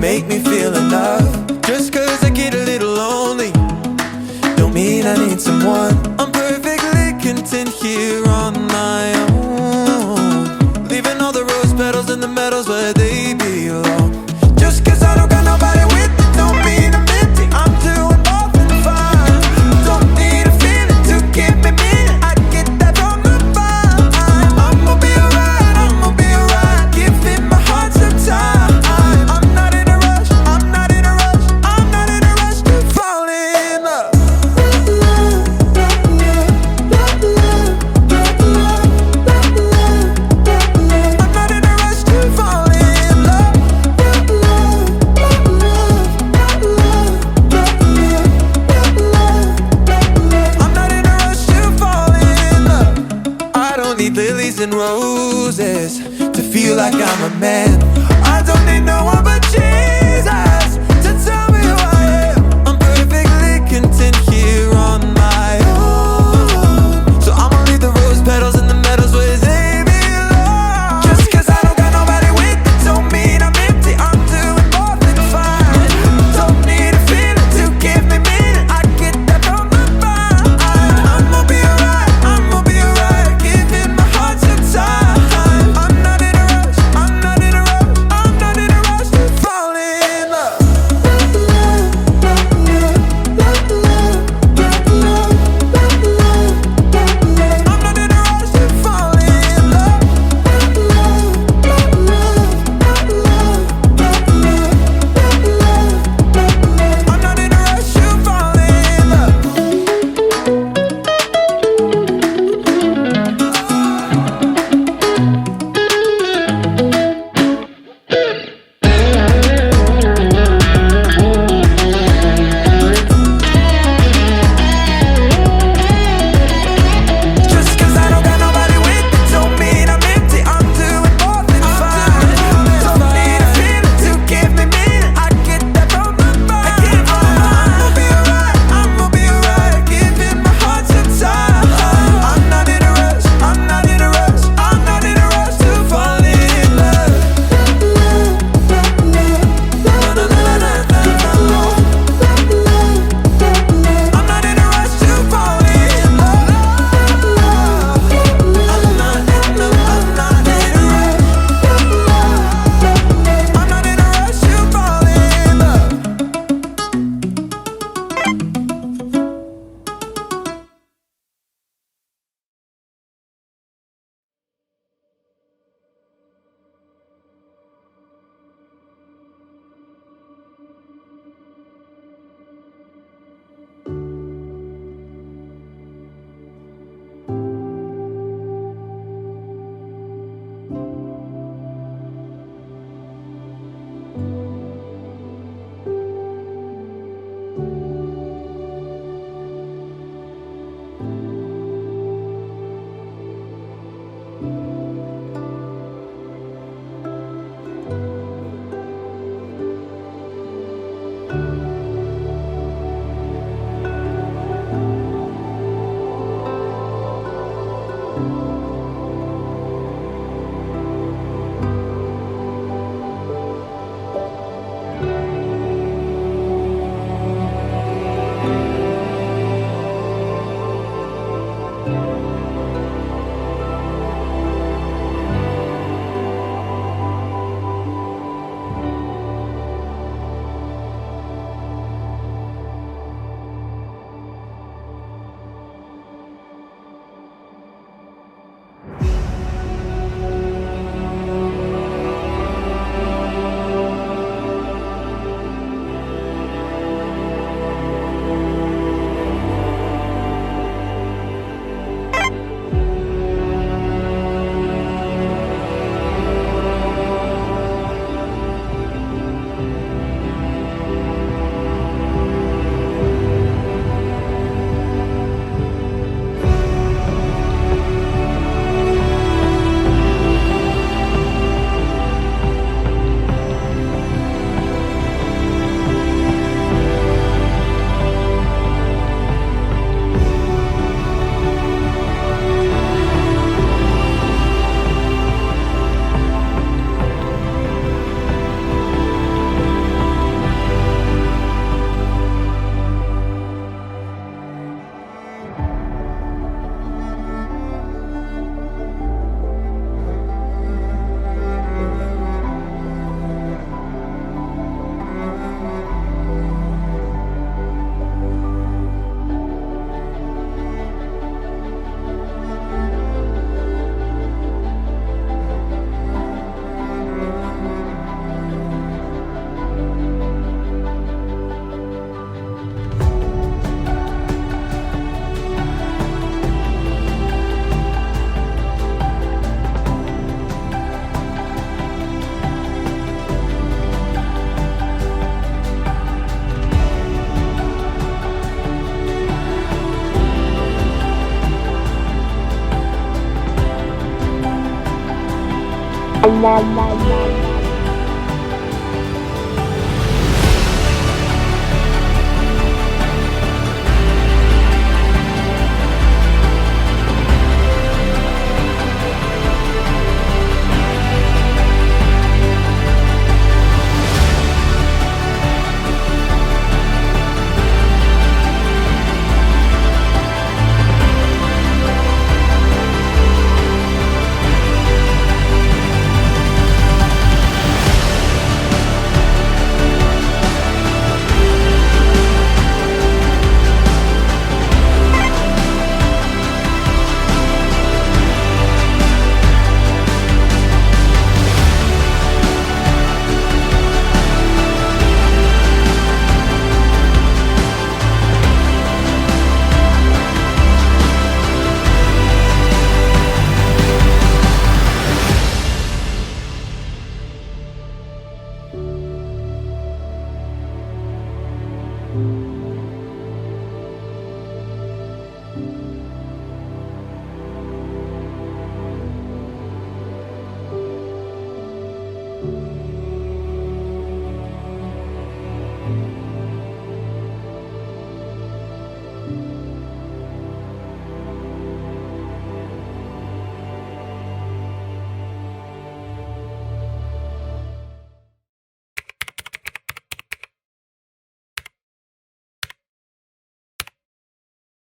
make me feel enough. Just cause I get a little lonely don't mean I need someone. I'm perfectly content here on my own, leaving all the rose petals and the medals where they belong. Just cause I don't got nobody with me don't mean I'm empty. I'm doing more than fine. Don't need a feeling to keep me meaning. I get that from the vibe. I'ma be alright, I'ma be alright. Giving my heart some time. I'm not in a rush, I'm not in a rush, I'm not in a rush to fall in love. I'm not in a rush to fall in love. I'm not in a rush to fall in love. I don't need lilies and roses to feel like I'm a man.